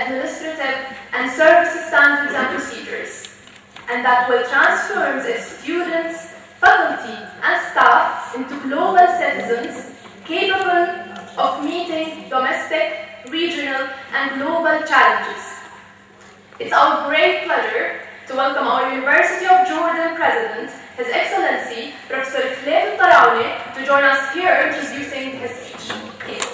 administrative and service standards and procedures, and that will transform its students, faculty, and staff into global citizens capable of meeting domestic, regional, and global challenges. It's our great pleasure to welcome our University of Jordan President, His Excellency Professor to join us here introducing his speech. Please.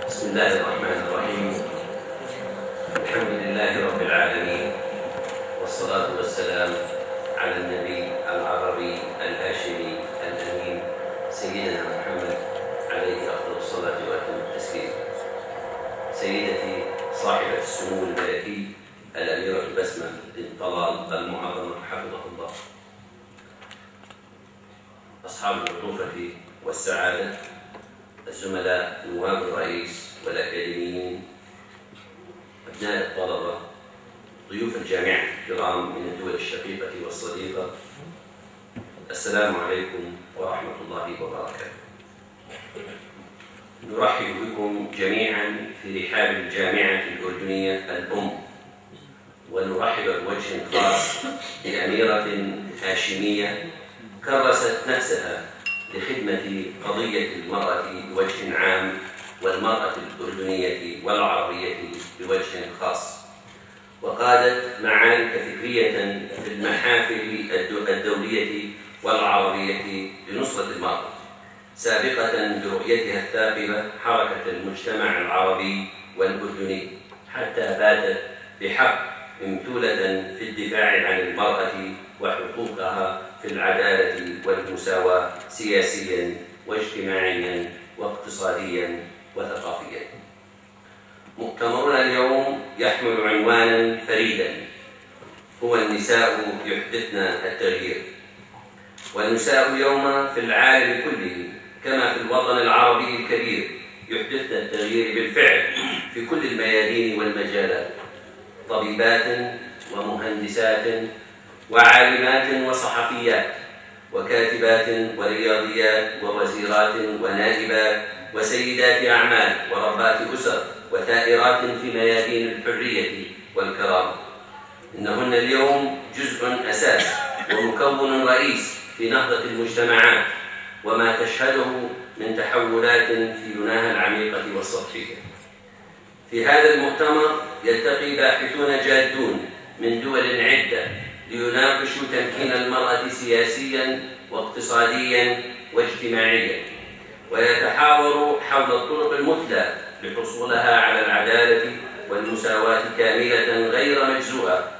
بسم الله الرحمن الرحيم. الحمد لله رب العالمين، والصلاة والسلام على النبي العربي الهاشمي الأمين سيدنا محمد عليه أفضل الصلاة وأتم التسليم. سيدتي صاحبة السمو الملكي الأميرة بسمة بنت طلال المعظمة حفظه الله، أصحاب اللطوفة والسعادة، الزملاء نواب الرئيس والأكاديميين، أبناء الطلبة، ضيوف الجامعة الكرام من الدول الشقيقة والصديقة، السلام عليكم ورحمة الله وبركاته. نرحب بكم جميعا في رحاب الجامعة الأردنية الأم، ونرحب بوجه خاص بأميرة هاشمية كرست نفسها لخدمة قضية المرأة بوجه عام، والمرأة الأردنية والعربية بوجه خاص، وقادت معارك فكرية في المحافل الدولية والعربية لنصرة المرأة، سابقة برؤيتها الثاقبة حركة المجتمع العربي والأردني، حتى باتت بحق ممثولة في الدفاع عن المرأة وحقوقها في العدالة والمساواة سياسيا واجتماعيا واقتصاديا وثقافيا. مؤتمرنا اليوم يحمل عنوانا فريدا، هو النساء يحدثن التغيير. والنساء اليوم في العالم كله كما في الوطن العربي الكبير يحدثن التغيير بالفعل في كل الميادين والمجالات، طبيبات ومهندسات وعالمات وصحفيات وكاتبات ورياضيات ووزيرات ونائبات وسيدات أعمال وربات أسر وثائرات في ميادين الحرية والكرامة. إنهن اليوم جزء أساس ومكون رئيس في نهضة المجتمعات وما تشهده من تحولات في بناها العميقة والسطحية. في هذا المؤتمر يلتقي باحثون جادون من دول عدة ليناقشوا تمكين المرأة سياسياً واقتصادياً واجتماعياً، ويتحاوروا حول الطرق المثلى لحصولها على العدالة والمساواة كاملة غير مجزوءة،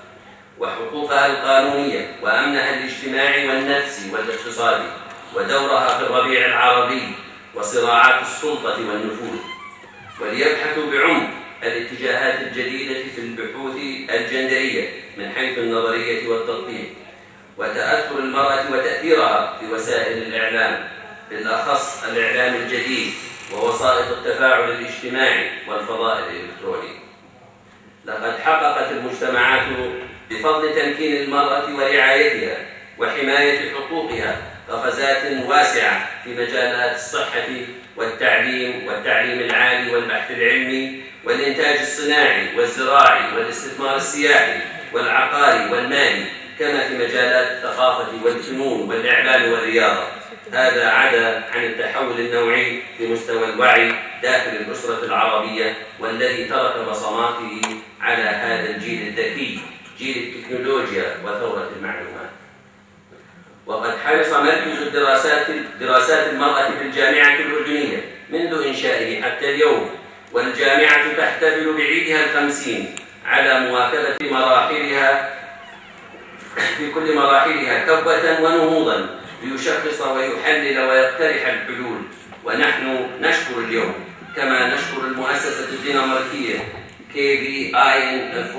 وحقوقها القانونية وأمنها الاجتماعي والنفسي والاقتصادي، ودورها في الربيع العربي وصراعات السلطة والنفوذ، وليبحثوا بعمق الاتجاهات الجديدة في البحوث الجندرية من حيث النظرية والتطبيق، وتأثر المرأة وتأثيرها في وسائل الإعلام، بالأخص الإعلام الجديد ووسائط التفاعل الاجتماعي والفضاء الإلكتروني. لقد حققت المجتمعات بفضل تمكين المرأة ورعايتها وحماية حقوقها قفزات واسعة في مجالات الصحة والتعليم العالي والبحث العلمي والإنتاج الصناعي والزراعي والاستثمار السياحي والعقاري والمالي، كما في مجالات الثقافة والفنون والإعلام والرياضة. هذا عدا عن التحول النوعي في مستوى الوعي داخل الأسرة العربية، والذي ترك بصماته على هذا الجيل الذكي، جيل التكنولوجيا وثورة المعلومات. وقد حرص مركز دراسات المرأة في الجامعة الأردنية منذ إنشائه حتى اليوم، والجامعة تحتفل بعيدها الخمسين على مواكبة مراحلها في كل مراحلها كبوة ونهوضا ليشخص ويحلل ويقترح الحلول. ونحن نشكر اليوم كما نشكر المؤسسة الدنماركية KVIN4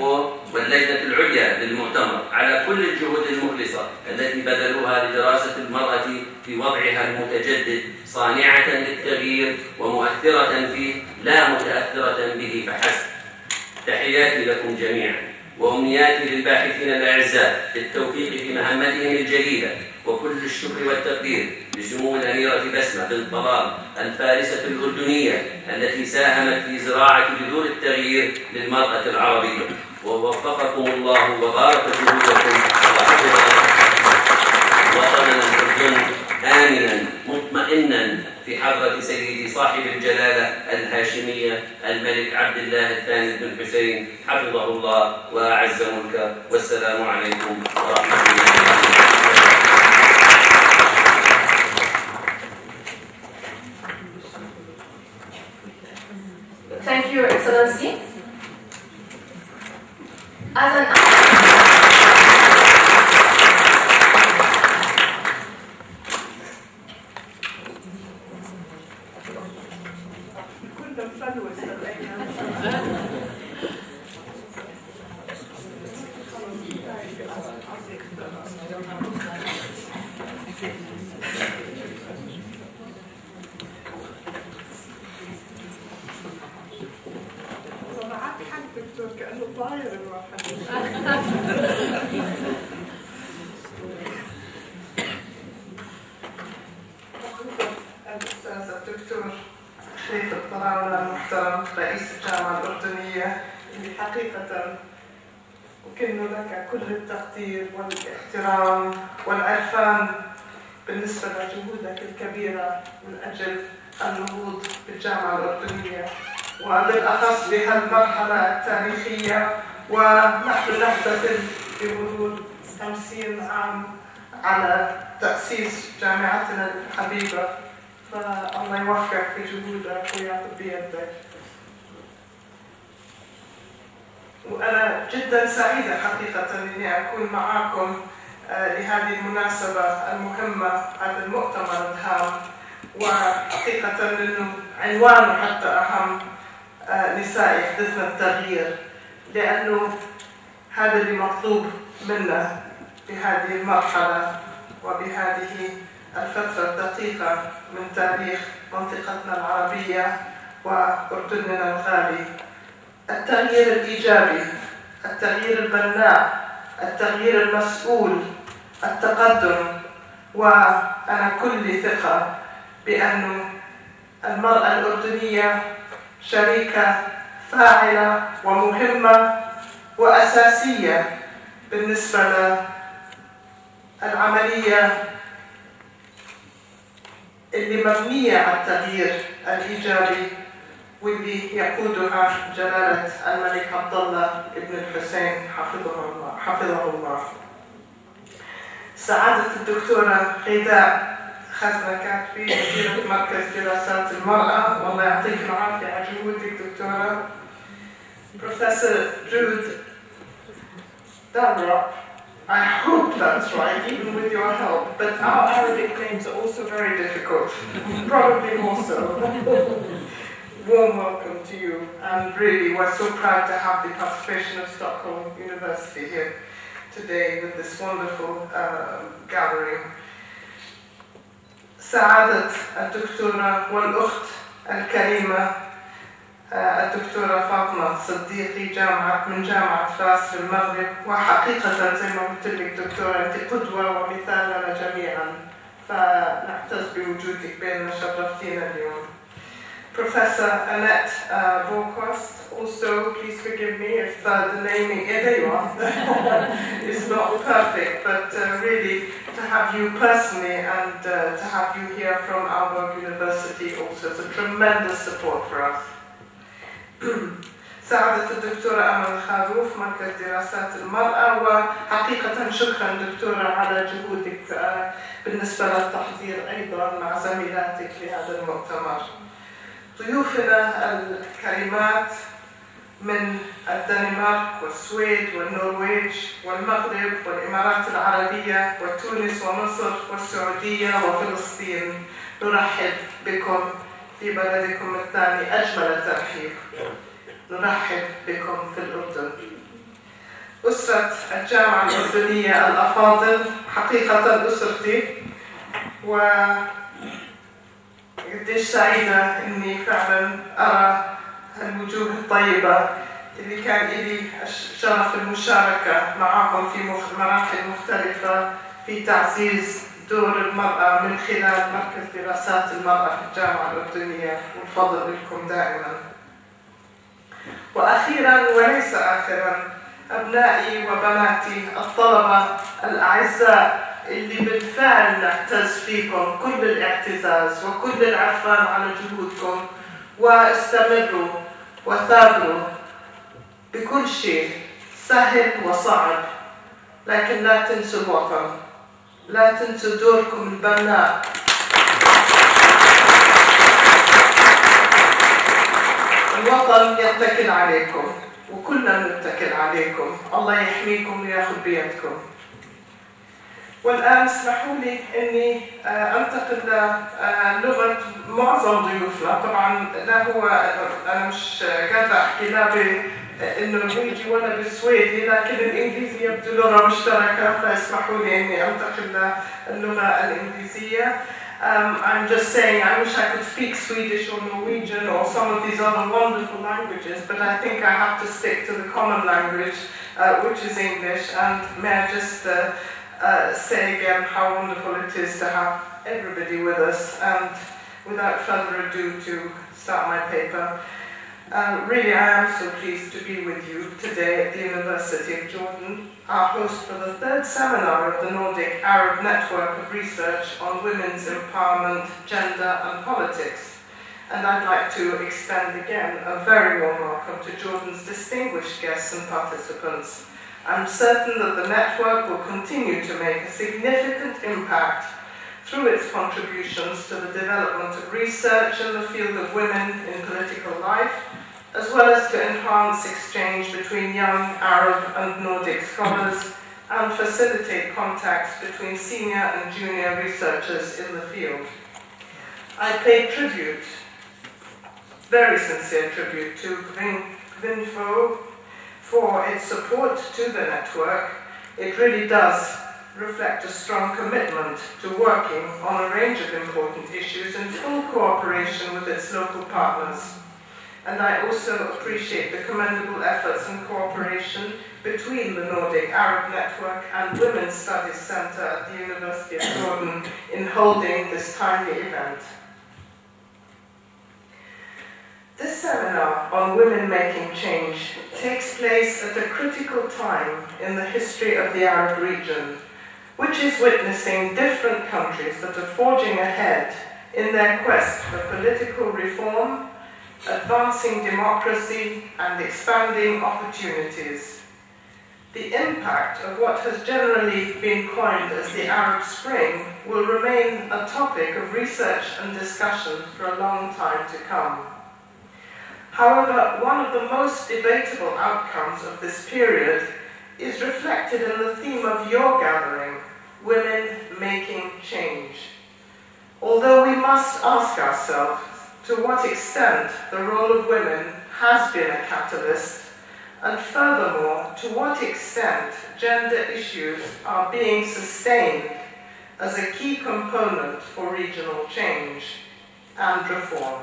واللجنة العليا للمؤتمر على كل الجهود المخلصة التي بذلوها لدراسة المرأة في وضعها المتجدد، صانعة للتغيير ومؤثرة فيه لا متأثرة به فحسب. تحياتي لكم جميعا وأمنياتي للباحثين الأعزاء بالتوفيق في مهمتهم الجليلة، وكل الشكر والتقدير لسمو الأميرة بسمة بنت طلال الفارسة الأردنية التي ساهمت في زراعة بذور التغيير للمرأة العربية. ووفقكم الله وبارك جهودكم وحفظ وطننا الأردن آمنا مطمئنا في حضرة سيدي صاحب الجلالة الهاشمية الملك عبد الله الثاني بن حسين حفظه الله وأعز ملكه. والسلام عليكم ورحمة الله وبركاته. Thank you, Your Excellency. As an الدكتور شريف الطراولة المحترم رئيس الجامعة الأردنية، اللي حقيقة أكن لك كل التقدير والاحترام والعرفان بالنسبة لجهودك الكبيرة من أجل النهوض بالجامعة الأردنية، وبالأخص بهالمرحلة التاريخية ونحن نحتفل بمرور 50 عام على تأسيس جامعتنا الحبيبة. فالله يوفقك في جهودك وياخذ بيدك. وأنا جدا سعيدة حقيقة إني أكون معاكم لهذه المناسبة المهمة، هذا المؤتمر الهام، وحقيقة إنه عنوانه حتى أهم، نساء يحدثن التغيير، لأنه هذا اللي مطلوب منا بهذه المرحلة وبهذه الفترة الدقيقة من تاريخ منطقتنا العربية وأردننا الغالي. التغيير الإيجابي، التغيير البناء، التغيير المسؤول، التقدم. وأنا كل ثقة بأن المرأة الأردنية شريكة فاعلة ومهمة وأساسية بالنسبة للعملية اللي مبنية على التغيير الإيجابي واللي يقودها جلالة الملك عبد الله بن الحسين حفظه الله. سعادة الدكتورة غيداء خزنة كاتبي مديرة مركز دراسات المرأة، والله يعطيك العافية على جهودك دكتورة. Professor Jude Damrock, I hope that's right, even with your help, but our Arabic names are also very difficult, probably more so. Warm welcome to you, and really we're so proud to have the participation of Stockholm University here today with this wonderful gathering. سعادة الدكتورة والأخت الكريمة الدكتورة فاطمة صديقي من جامعة فاس في المغرب، وحقيقة زي ما قلت لك دكتورة أنت قدوة ومثال لنا جميعا، فنعتز بوجودك بيننا، شرفتينا اليوم. Professor Annette Borkost, also please forgive me if the naming, there you are, is not perfect, but really to have you personally and to have you here from Aalborg University also is a tremendous support for us. سعادة الدكتورة أمل خاروف مركز دراسات المرأة، وحقيقة شكرا دكتورة على جهودك بالنسبة للتحضير أيضا مع زميلاتك لهذا المؤتمر. ضيوفنا الكريمات من الدنمارك والسويد والنرويج والمغرب والإمارات العربية وتونس ومصر والسعودية وفلسطين، نرحب بكم في بلدكم الثاني أجمل الترحيب. نرحب بكم في الأردن. أسرة الجامعة الأردنية الأفاضل، حقيقة أسرتي، وقديش سعيدة إني فعلا أرى الوجوه الطيبة اللي كان لي شرف المشاركة معهم في مراحل مختلفة في تعزيز دور المرأة من خلال مركز دراسات المرأة في الجامعة الأردنية، والفضل لكم دائما. وأخيرا وليس آخرا، أبنائي وبناتي الطلبة الأعزاء اللي بالفعل نعتز فيكم كل الاعتزاز وكل العرفان على جهودكم، واستمروا وثابروا بكل شيء سهل وصعب، لكن لا تنسوا الوطن، لا تنسوا دوركم البناء. الوطن يتكل عليكم وكلنا نتكل عليكم، الله يحميكم وياخذ بيدكم. والآن اسمحوا لي أني أنتقل للغة معظم ضيوفنا. طبعا لا هو أنا مش قادرة أحكي لا بالنرويجي ولا بالسويدي، لكن الإنجليزية يبدو لغة مشتركة، فاسمحوا لي أني أنتقل للغة الإنجليزية. I'm just saying I wish I could speak Swedish or Norwegian or some of these other wonderful languages, but I think I have to stick to the common language, which is English. And may I just say again how wonderful it is to have everybody with us. And without further ado, to start my paper, really I am so pleased to be with you today at the University of Jordan, our host for the third seminar of the Nordic Arab Network of Research on Women's Empowerment, Gender and Politics. And I'd like to extend again a very warm welcome to Jordan's distinguished guests and participants. I'm certain that the network will continue to make a significant impact through its contributions to the development of research in the field of women in political life, as well as to enhance exchange between young Arab and Nordic scholars and facilitate contacts between senior and junior researchers in the field. I pay tribute, very sincere tribute, to Gvinfo for its support to the network. It really does reflect a strong commitment to working on a range of important issues in full cooperation with its local partners. And I also appreciate the commendable efforts and cooperation between the Nordic Arab Network and Women's Studies Centre at the University of Jordan in holding this timely event. This seminar on women making change takes place at a critical time in the history of the Arab region, which is witnessing different countries that are forging ahead in their quest for political reform, advancing democracy, and expanding opportunities. The impact of what has generally been coined as the Arab Spring will remain a topic of research and discussion for a long time to come. However, one of the most debatable outcomes of this period is reflected in the theme of your gathering, Women Making Change. Although we must ask ourselves to what extent the role of women has been a catalyst, and furthermore, to what extent gender issues are being sustained as a key component for regional change and reform.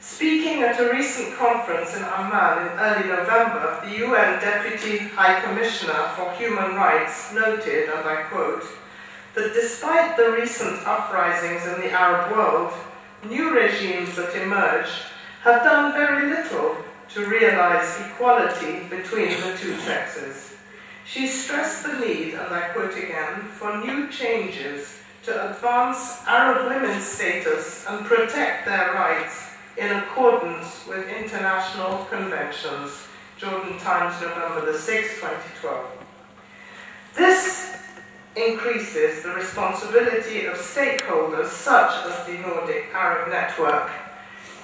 Speaking at a recent conference in Amman in early November, the UN Deputy High Commissioner for Human Rights noted, and I quote, that despite the recent uprisings in the Arab world, new regimes that emerged have done very little to realize equality between the two sexes. She stressed the need, and I quote again, for new changes to advance Arab women's status and protect their rights in accordance with international conventions. Jordan Times, November the 6th, 2012. This increases the responsibility of stakeholders such as the Nordic Arab Network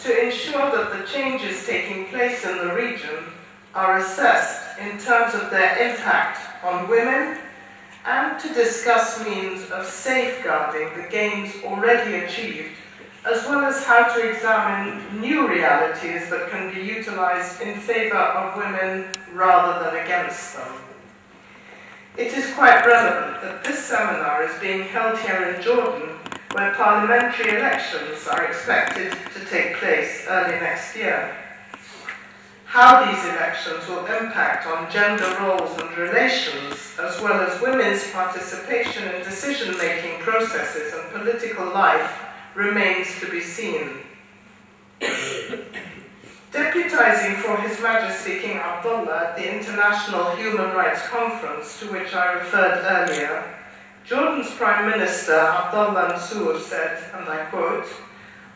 to ensure that the changes taking place in the region are assessed in terms of their impact on women, and to discuss means of safeguarding the gains already achieved, as well as how to examine new realities that can be utilized in favor of women rather than against them. It is quite relevant that this seminar is being held here in Jordan, where parliamentary elections are expected to take place early next year. how these elections will impact on gender roles and relations, as well as women's participation in decision-making processes and political life, remains to be seen. Deputizing for His Majesty King Abdullah at the International Human Rights Conference, to which I referred earlier, Jordan's Prime Minister Abdullah Mansour said, and I quote,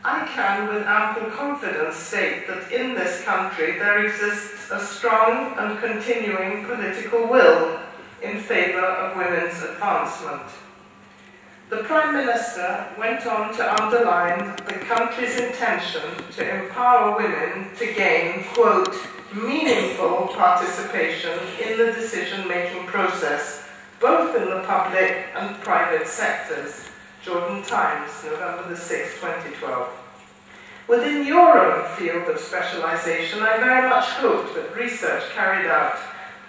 "I can with ample confidence state that in this country there exists a strong and continuing political will in favor of women's advancement." The Prime Minister went on to underline the country's intention to empower women to gain, quote, "meaningful participation in the decision-making process, both in the public and private sectors." Jordan Times, November the 6th, 2012. Within your own field of specialization, I very much hope that research carried out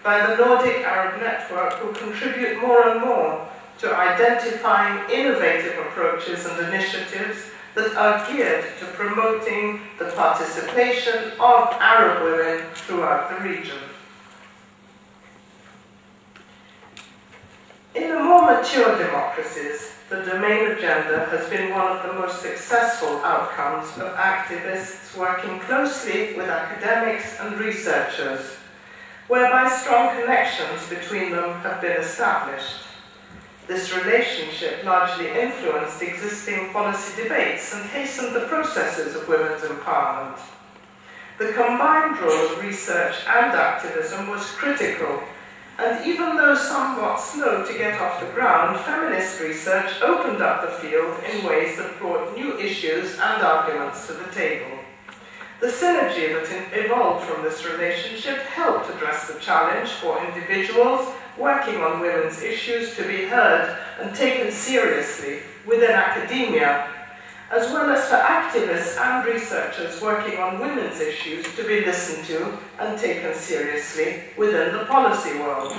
by the Nordic Arab Network will contribute more and more to identifying innovative approaches and initiatives that are geared to promoting the participation of Arab women throughout the region. In the more mature democracies, the domain of gender has been one of the most successful outcomes of activists working closely with academics and researchers, whereby strong connections between them have been established. This relationship largely influenced existing policy debates and hastened the processes of women's empowerment. The combined role of research and activism was critical, and even though somewhat slow to get off the ground, feminist research opened up the field in ways that brought new issues and arguments to the table. The synergy that evolved from this relationship helped address the challenge for individuals working on women's issues to be heard and taken seriously within academia, as well as for activists and researchers working on women's issues to be listened to and taken seriously within the policy world.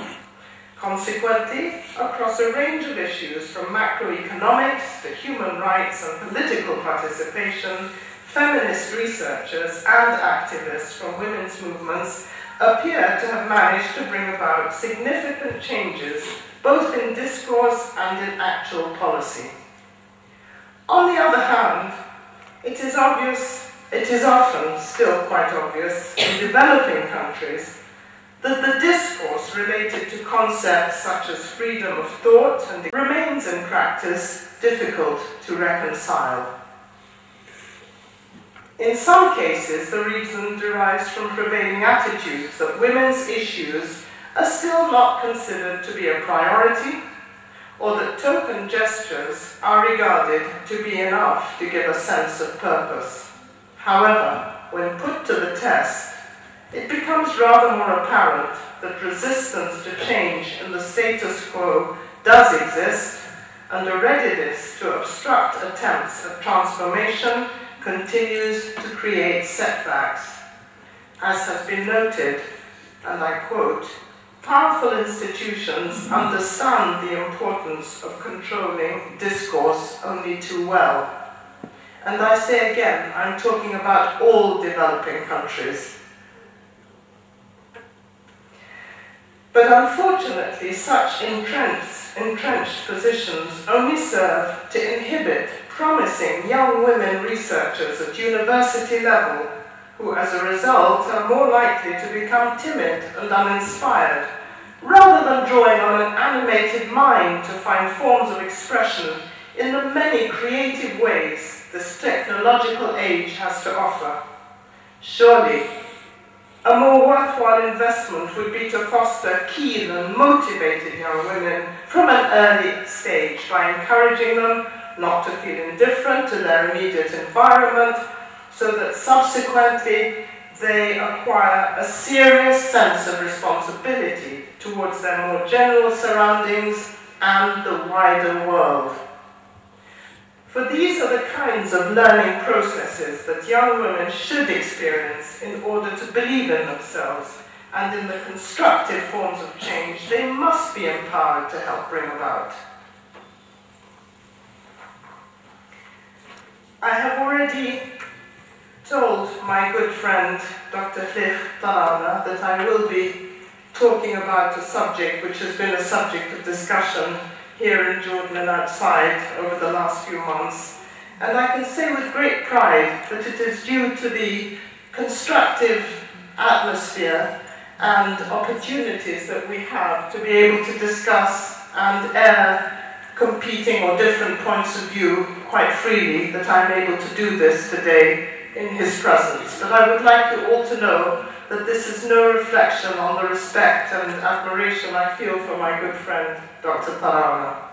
Consequently, across a range of issues from macroeconomics to human rights and political participation, feminist researchers and activists from women's movements appear to have managed to bring about significant changes both in discourse and in actual policy. On the other hand, it is often still quite obvious in developing countries that the discourse related to concepts such as freedom of thought and remains in practice difficult to reconcile. In some cases, the reason derives from prevailing attitudes that women's issues are still not considered to be a priority, or that token gestures are regarded to be enough to give a sense of purpose. However, when put to the test, it becomes rather more apparent that resistance to change in the status quo does exist, and a readiness to obstruct attempts at transformation continues to create setbacks. As has been noted, and I quote, "Powerful institutions understand the importance of controlling discourse only too well." And I say again, I'm talking about all developing countries. But unfortunately, such entrenched positions only serve to inhibit promising young women researchers at university level, who as a result are more likely to become timid and uninspired, rather than drawing on an animated mind to find forms of expression in the many creative ways this technological age has to offer. Surely, a more worthwhile investment would be to foster keen and motivated young women from an early stage by encouraging them not to feel indifferent to their immediate environment, so that subsequently they acquire a serious sense of responsibility towards their more general surroundings and the wider world. For these are the kinds of learning processes that young women should experience in order to believe in themselves and in the constructive forms of change they must be empowered to help bring about. I have already told my good friend Dr. Tarana that I will be talking about a subject which has been a subject of discussion here in Jordan and outside over the last few months. And I can say with great pride that it is due to the constructive atmosphere and opportunities that we have to be able to discuss and air competing or different points of view quite freely that I'm able to do this today in his presence. But I would like you all to know that this is no reflection on the respect and admiration I feel for my good friend, Dr. Tarana.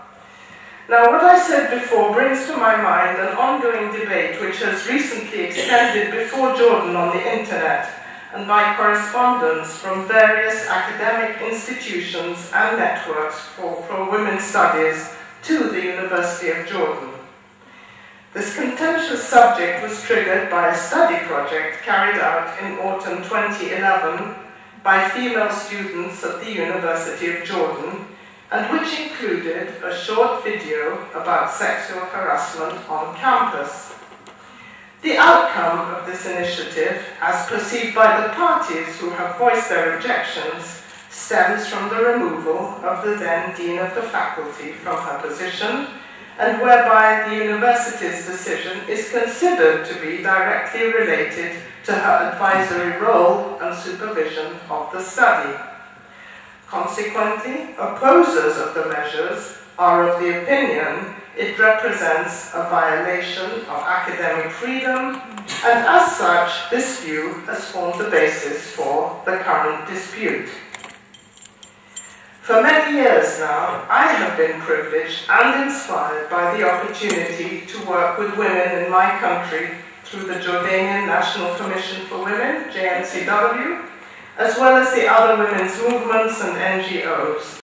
Now, what I said before brings to my mind an ongoing debate which has recently extended before Jordan on the internet and by correspondence from various academic institutions and networks for women's studies to the University of Jordan. This contentious subject was triggered by a study project carried out in autumn 2011 by female students at the University of Jordan, and which included a short video about sexual harassment on campus. The outcome of this initiative, as perceived by the parties who have voiced their objections, stems from the removal of the then Dean of the Faculty from her position, and whereby the university's decision is considered to be directly related to her advisory role and supervision of the study. Consequently, opposers of the measures are of the opinion it represents a violation of academic freedom, and as such, this view has formed the basis for the current dispute. For many years now, I have been privileged and inspired by the opportunity to work with women in my country through the Jordanian National Commission for Women, JNCW, as well as the other women's movements and NGOs.